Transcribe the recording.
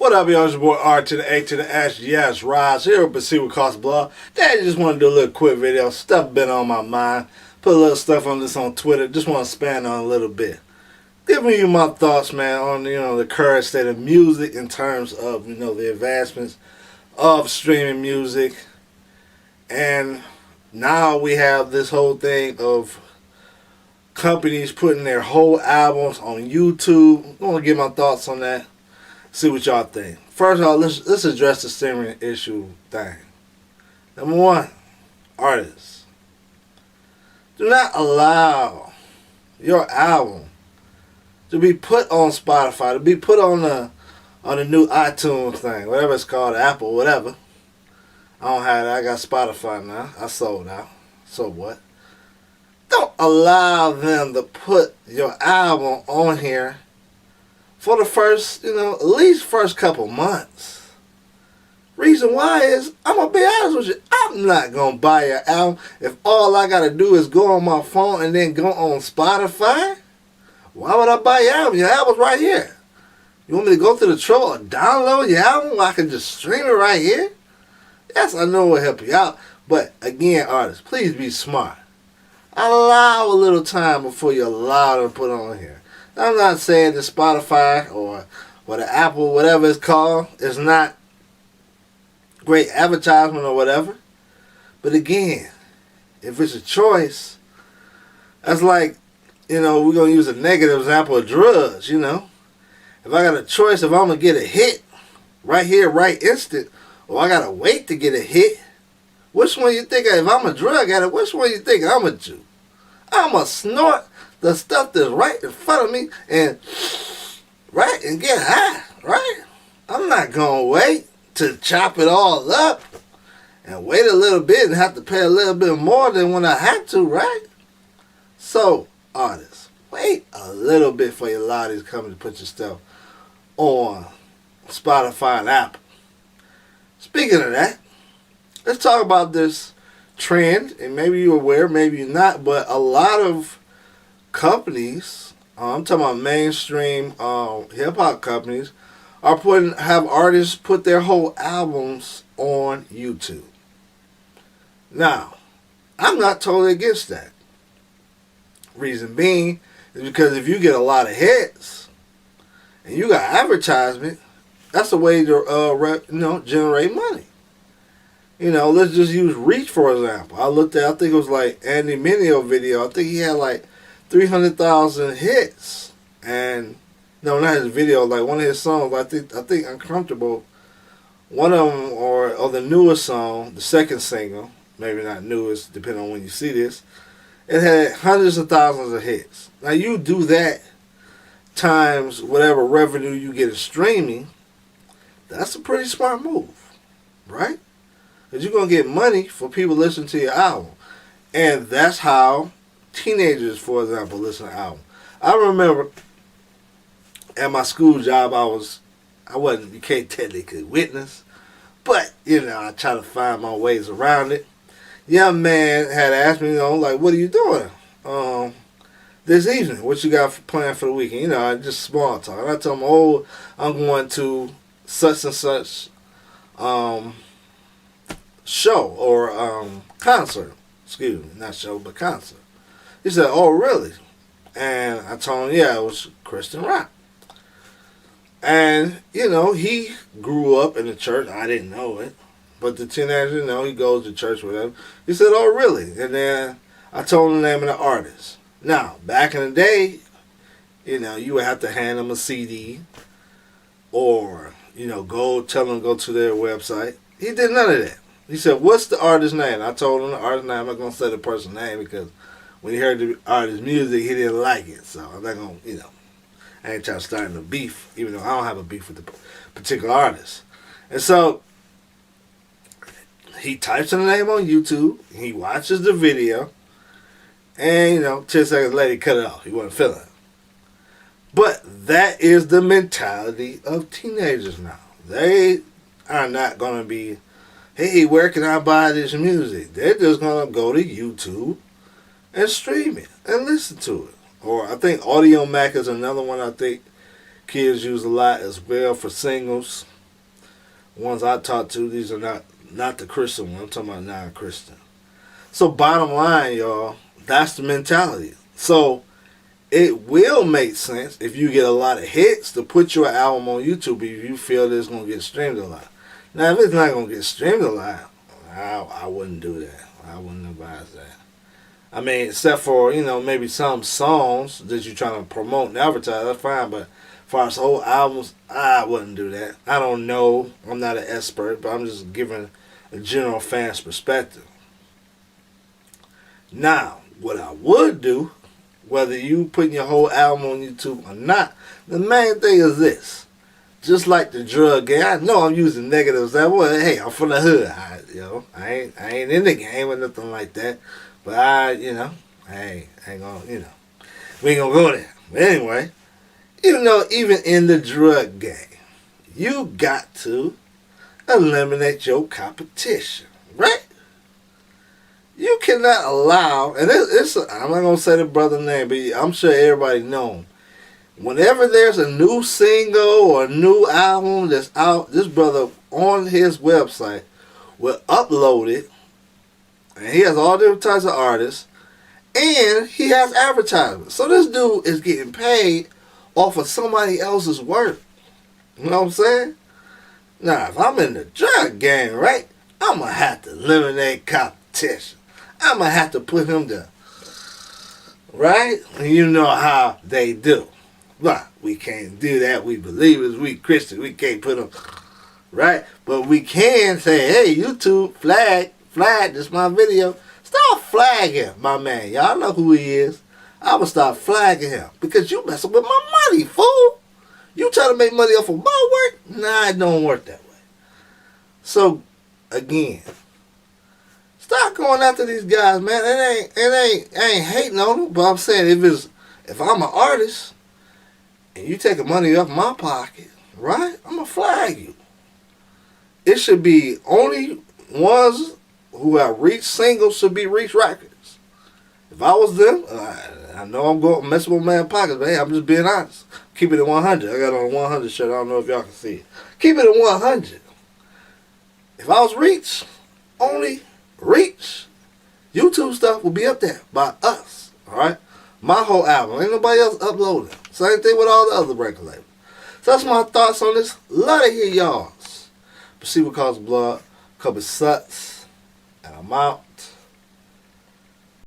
What up, y'all? It's your boy R to the A to the S. Yes, Rise here with See What Costs Blog. Today, I just want to do a little quick video. Stuff been on my mind. Put a little stuff on this on Twitter. Just want to expand on a little bit. Giving you my thoughts, man, on the current state of music in terms of the advancements of streaming music, and now we have this whole thing of companies putting their whole albums on YouTube. I want to get my thoughts on that. See what y'all think. First of all, let's address the streaming issue thing. Number one, artists. Do not allow your album to be put on Spotify, to be put on the new iTunes thing, whatever it's called, Apple, whatever. I don't have that. I got Spotify now. I sold out. So what? Don't allow them to put your album on here for the first, at least first couple months. Reason why is, I'm going to be honest with you, I'm not going to buy your album if all I got to do is go on my phone and then go on Spotify. Why would I buy your album? Your album's right here. You want me to go through the trouble and download your album while I can just stream it right here? Yes, I know it will help you out. But again, artists, please be smart. Allow a little time before you allow them to put on here. I'm not saying the Spotify or the Apple, whatever it's called, is not great advertisement or whatever. But again, if it's a choice, that's like, we're going to use a negative example of drugs, If I got a choice, if I'm going to get a hit right here, right instant, or I got to wait to get a hit, which one you think, if I'm a drug addict, which one you think I'm going to do? I'm going to snort the stuff that's right in front of me and get high, right? I'm not going to wait to chop it all up and wait a little bit and have to pay a little bit more than when I had to, right? So, artists, wait a little bit for your allow these companies to put your stuff on Spotify and Apple. Speaking of that, let's talk about this trend, and maybe you're aware, maybe you're not, but a lot of companies, I'm talking about mainstream hip-hop companies, have artists put their whole albums on YouTube. Now, I'm not totally against that. Reason being is because if you get a lot of hits and you got advertisement, that's a way to generate money. Let's just use Reach for example. I think it was like Andy Mineo video. I think he had like 300,000 hits, and no, not his video, like one of his songs. I think Uncomfortable, one of them, or the newest song, the second single, maybe not newest, depending on when you see this. It had hundreds of thousands of hits. Now you do that times whatever revenue you get in streaming, that's a pretty smart move, right? Because you're going to get money for people listening to your album. And that's how teenagers, for example, listen to albums. I remember at my school job, you can't technically witness, but, I try to find my ways around it. Young man had asked me, what are you doing this evening? What you got planned for the weekend? Just small talk. And I told him, I'm going to such and such show or concert. Excuse me, not show, but concert. He said, oh, really? And I told him, yeah, it was Christian rock. And, he grew up in the church. I didn't know it. But the teenager, he goes to church with him. He said, oh, really? And then I told him the name of the artist. Now, back in the day, you would have to hand them a CD or, tell them to go to their website. He did none of that. He said, what's the artist's name? I told him the artist's name. I'm not going to say the person's name because when he heard the artist's music, he didn't like it. So I'm not going to, I ain't trying to start a beef, even though I don't have a beef with the particular artist. And so he types in the name on YouTube, he watches the video, and, 10 seconds later, he cut it off. He wasn't feeling it. But that is the mentality of teenagers now. They are not going to be, hey, where can I buy this music? They're just going to go to YouTube and stream it and listen to it. Or I think Audio Mac is another one I think kids use a lot as well for singles. Ones I talk to, these are not the Christian one. I'm talking about non-Christian. So bottom line, y'all, that's the mentality. So it will make sense if you get a lot of hits to put your album on YouTube if you feel that it's going to get streamed a lot. Now, if it's not going to get streamed a lot, I wouldn't do that. I wouldn't advise that. I mean, except for, maybe some songs that you're trying to promote and advertise, that's fine. But as far as whole albums, I wouldn't do that. I don't know. I'm not an expert, but I'm just giving a general fan's perspective. Now, what I would do, whether you putting your whole album on YouTube or not, the main thing is this. Just like the drug game, I know I'm using negatives. Hey, I'm from the hood. I ain't in the game or nothing like that. But I ain't gonna, we ain't gonna go there. But anyway, even in the drug game, you got to eliminate your competition, right? You cannot allow, and I'm not going to say the brother's name, but I'm sure everybody knows him. Whenever there's a new single or a new album that's out, this brother on his website will upload it, and he has all different types of artists, and he has advertisements. So this dude is getting paid off of somebody else's work. You know what I'm saying? Now, if I'm in the drug game, right, I'm going to have to eliminate competition. I'm going to have to put him down. Right? And you know how they do. But we can't do that. We believers, we Christians, we can't put them. Right? But we can say, hey, YouTube, flag, this my video. Stop flagging my man. Y'all know who he is. I will start flagging him. Because you messing with my money, fool. You trying to make money off of my work? Nah, it don't work that way. So, again, stop going after these guys, man. I ain't hating on them, but I'm saying if I'm an artist and you taking money off my pocket, right? I'm gonna flag you. It should be only ones who have reached singles should be reached records. If I was them, I know I'm going messing with my pockets, but hey, I'm just being honest. Keep it at 100. I got on a 100 shirt. I don't know if y'all can see it. Keep it at 100. If I was reach, only reach, YouTube stuff will be up there by us. Alright? My whole album. Ain't nobody else uploading. Same thing with all the other record labels. So that's my thoughts on this. Love to hear y'all's. But see what causes blood. Couple sucks. And I'm out.